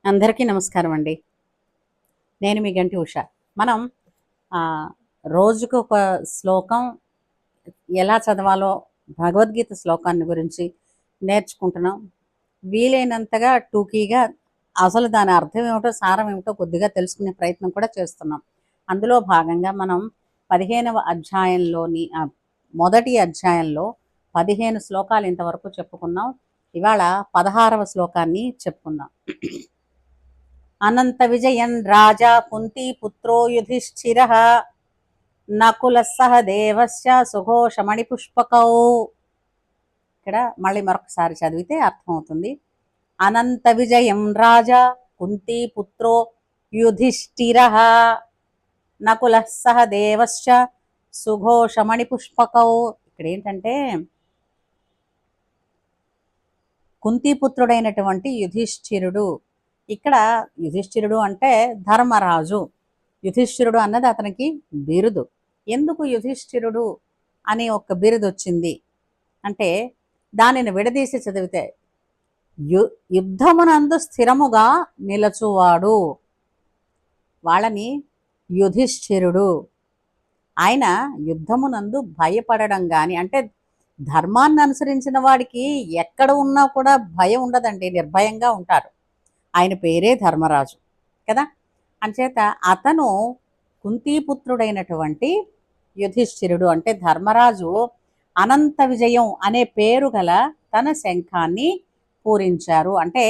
అందరికీ నమస్కారం అండి. నేను మీ గంటి ఉష. మనం రోజుకు ఒక శ్లోకం ఎలా చదవాలో భగవద్గీత శ్లోకాన్ని గురించి నేర్చుకుంటున్నాం. వీలైనంతగా టూకీగా అసలు దాని అర్థం ఏమిటో, సారం ఏమిటో కొద్దిగా తెలుసుకునే ప్రయత్నం కూడా చేస్తున్నాం. అందులో భాగంగా మనం 15వ అధ్యాయంలోని మొదటి అధ్యాయంలో 15 శ్లోకాలు ఇంతవరకు చెప్పుకున్నాం. ఇవాళ 16వ శ్లోకాన్ని చెప్పుకుందాం. అనంత విజయన్ రాజా కుంతీ పుత్రో యుధిష్ఠిరః నకులః సహ దేవస్య సుఘోషమణి పుష్పకౌ. ఇక్కడ మళ్ళీ మరొకసారి చదివితే అర్థమవుతుంది. అనంత విజయం రాజా కుంతీ పుత్రో యుధిష్ఠిరః నకులః సహ దేవస్య సుఘోషమణి పుష్పకౌ. ఇక్కడ ఏంటంటే కుంతీపుత్రుడైనటువంటి యుధిష్ఠిరుడు. ఇక్కడ యుధిష్ఠిరుడు అంటే ధర్మరాజు. యుధిష్ఠిరుడు అన్నది అతనికి బిరుదు. ఎందుకు యుధిష్ఠిరుడు అని ఒక బిరుదు వచ్చింది అంటే దానిని విడదీసి చదివితే యుద్ధమునందు స్థిరముగా నిలచువాడు, వాళ్ళని యుధిష్ఠిరుడు. ఆయన యుద్ధమునందు భయపడడం కానీ, అంటే ధర్మాన్ని అనుసరించిన వాడికి ఎక్కడ ఉన్నా కూడా భయం ఉండదండి, నిర్భయంగా ఉంటారు. ఆయన పేరే ధర్మరాజు కదా. అంచేత అతను కుంతీపుత్రుడైనటువంటి యుధిష్ఠిరుడు అంటే ధర్మరాజు అనంత విజయం అనే పేరు గల తన శంఖాన్ని పూరించారు. అంటే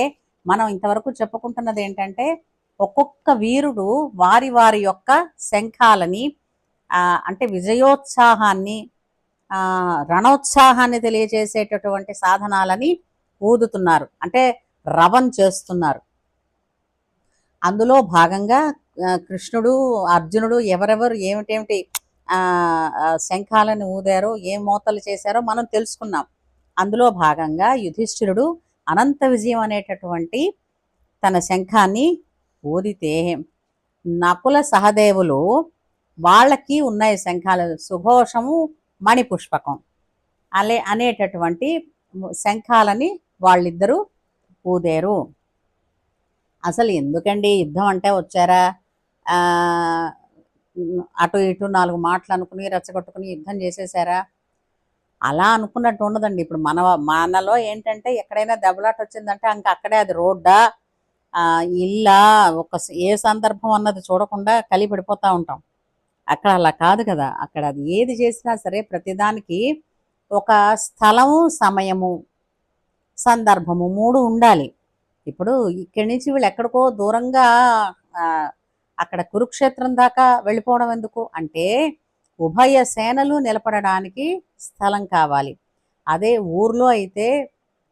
మనం ఇంతవరకు చెప్పుకుంటున్నది ఏంటంటే ఒక్కొక్క వీరుడు వారి వారి యొక్క శంఖాలని అంటే విజయోత్సాహాన్ని, రణోత్సాహాన్ని తెలియజేసేటటువంటి సాధనాలని ఊదుతున్నారు, అంటే రవం చేస్తున్నారు. అందులో భాగంగా కృష్ణుడు, అర్జునుడు ఎవరెవరు ఏమిటేమిటి శంఖాలను ఊదారో, ఏ మోతలు చేశారో మనం తెలుసుకున్నాం. అందులో భాగంగా యుధిష్ఠిరుడు అనంత విజయం అనేటటువంటి తన శంఖాన్ని ఊదితే నకుల సహదేవులు వాళ్ళకి ఉన్నాయి శంఖాలు, సుఘోషము మణిపుష్పకం అనేటటువంటి శంఖాలని వాళ్ళిద్దరూ ఊదేరు. అసలు ఎందుకండి యుద్ధం అంటే వచ్చారా, అటు ఇటు 4 మాటలు అనుకుని రెచ్చగొట్టుకుని యుద్ధం చేసేసారా? అలా అనుకున్నట్టు ఉండదండి. ఇప్పుడు మనలో ఏంటంటే ఎక్కడైనా దెబ్బలాట వచ్చిందంటే ఇంకా అక్కడే అది రోడ్డా, ఇల్లా, ఏ సందర్భం అన్నది చూడకుండా కలిపడిపోతూ ఉంటాం. అక్కడ అలా కాదు కదా. అక్కడ అది ఏది చేసినా సరే ప్రతిదానికి ఒక స్థలము, సమయము, సందర్భము 3 ఉండాలి. ఇప్పుడు ఇక్కడి నుంచి వీళ్ళు ఎక్కడికో దూరంగా అక్కడ కురుక్షేత్రం దాకా వెళ్ళిపోవడం ఎందుకు అంటే ఉభయ సేనలు నిలబడడానికి స్థలం కావాలి. అదే ఊర్లో అయితే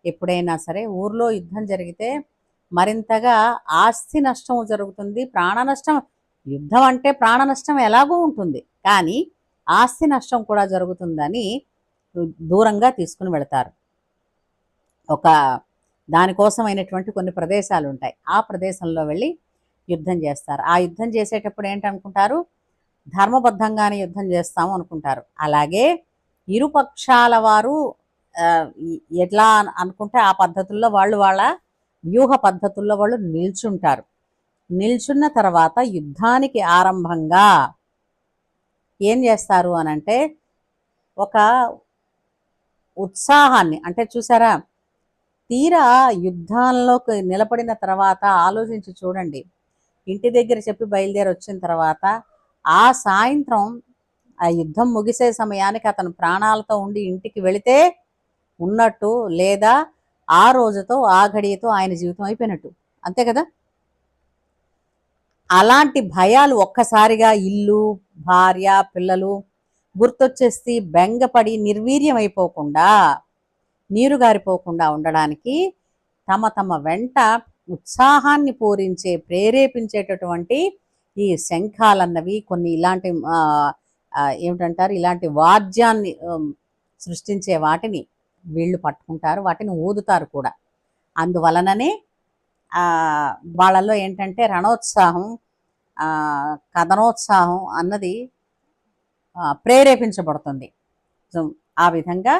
ఎప్పుడైనా సరే ఊర్లో యుద్ధం జరిగితే మరింతగా ఆస్తి నష్టం జరుగుతుంది, ప్రాణ నష్టం. యుద్ధం అంటే ప్రాణ నష్టం ఎలాగూ ఉంటుంది, కానీ ఆస్తి నష్టం కూడా జరుగుతుందని దూరంగా తీసుకుని వెళతారు. ఒక దానికోసమైనటువంటి కొన్ని ప్రదేశాలు ఉంటాయి, ఆ ప్రదేశంలో వెళ్ళి యుద్ధం చేస్తారు. ఆ యుద్ధం చేసేటప్పుడు ఏంటనుకుంటారు, ధర్మబద్ధంగానే యుద్ధం చేస్తాము అనుకుంటారు. అలాగే ఇరుపక్షాల వారు ఎట్లా అనుకుంటే ఆ పద్ధతుల్లో వాళ్ళు వాళ్ళ వ్యూహ పద్ధతుల్లో వాళ్ళు నిల్చుంటారు. నిల్చున్న తర్వాత యుద్ధానికి ఆరంభంగా ఏం చేస్తారు అనంటే ఒక ఉత్సాహాన్ని, అంటే చూసారా, తీరా యుద్ధంలోకి నిలబడిన తర్వాత ఆలోచించి చూడండి. ఇంటి దగ్గర చెప్పి బయలుదేరి వచ్చిన తర్వాత ఆ సాయంత్రం ఆ యుద్ధం ముగిసే సమయానికి అతను ప్రాణాలతో ఉండి ఇంటికి వెళితే ఉన్నట్టు, లేదా ఆ రోజుతో ఆ ఘడియతో ఆయన జీవితం అయిపోయినట్టు, అంతే కదా. అలాంటి భయాలు ఒక్కసారిగా ఇల్లు, భార్య, పిల్లలు గుర్తొచ్చేసి బెంగపడి నిర్వీర్యం అయిపోకుండా, నీరు గారిపోకుండా ఉండడానికి తమ తమ వెంట ఉత్సాహాన్ని పూరించే, ప్రేరేపించేటటువంటి ఈ శంఖాలన్నవి కొన్ని ఇలాంటి ఏమిటంటారు, ఇలాంటి వాద్యాన్ని సృష్టించే వాటిని వీళ్ళు పట్టుకుంటారు, వాటిని ఊదుతారు కూడా. అందువలననే వాళ్ళల్లో ఏంటంటే రణోత్సాహం, కథనోత్సాహం అన్నది ప్రేరేపించబడుతుంది. సో ఆ విధంగా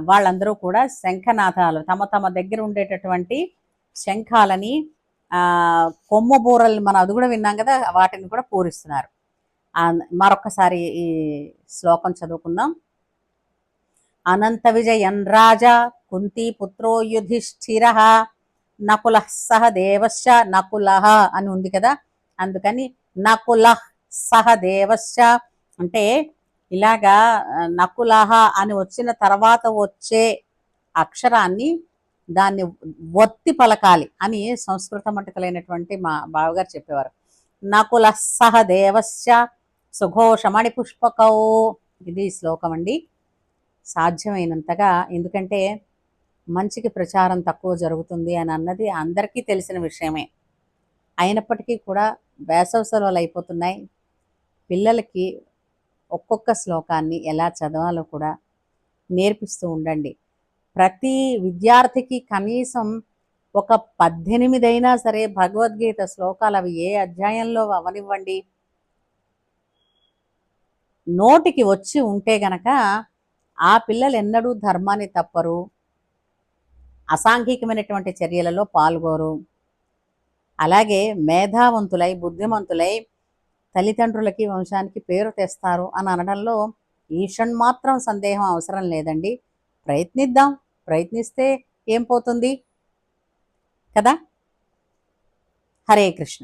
వాళ్ళందరూ కూడా శంఖనాదాలు తమ తమ దగ్గర ఉండేటటువంటి శంఖాలని కొమ్ము బూరలు మనం అది కూడా విన్నాం కదా, వాటిని కూడా పూరిస్తున్నారు. మరొకసారి ఈ శ్లోకం చదువుకుందాం. అనంత విజయన్ రాజా కుంతీపుత్రో యుధిష్ఠిర నకుల సహ దేవశ్చ నకుల అని ఉంది కదా, అందుకని నకుల సహ దేవశ్చ అంటే ఇలాగా నకులహ అని వచ్చిన తర్వాత వచ్చే అక్షరాన్ని దాన్ని ఒత్తి పలకాలి అని సంస్కృత మటుకులైనటువంటి మా బావగారు చెప్పేవారు. నకుల సహ దేవశ్చ సుఘోషమణి పుష్పకౌ. ఇది శ్లోకం అండి. సాధ్యమైనంతగా, ఎందుకంటే మంచికి ప్రచారం తక్కువ జరుగుతుంది అని అన్నది అందరికీ తెలిసిన విషయమే. అయినప్పటికీ కూడా వేసవి సెలవులు అయిపోతున్నాయి, పిల్లలకి ఒక్కొక్క శ్లోకాన్ని ఎలా చదవాలో కూడా నేర్పిస్తూ ఉండండి. ప్రతి విద్యార్థికి కనీసం ఒక 18 అయినా సరే భగవద్గీత శ్లోకాలు, అవి ఏ అధ్యాయంలో అవనివ్వండి, నోటికి వచ్చి ఉంటే గనక ఆ పిల్లలు ఎన్నడూ ధర్మాన్ని తప్పరు, అసాంఘికమైనటువంటి చర్యలలో పాల్గొరు. అలాగే మేధావంతులై బుద్ధిమంతులై తల్లిదండ్రులకి వంశానికి పేరు తెస్తారు అని అనడంలో మాత్రం సందేహం అవసరం లేదండి. ప్రయత్నిద్దాం, ప్రయత్నిస్తే ఏం పోతుంది కదా. హరే కృష్ణ.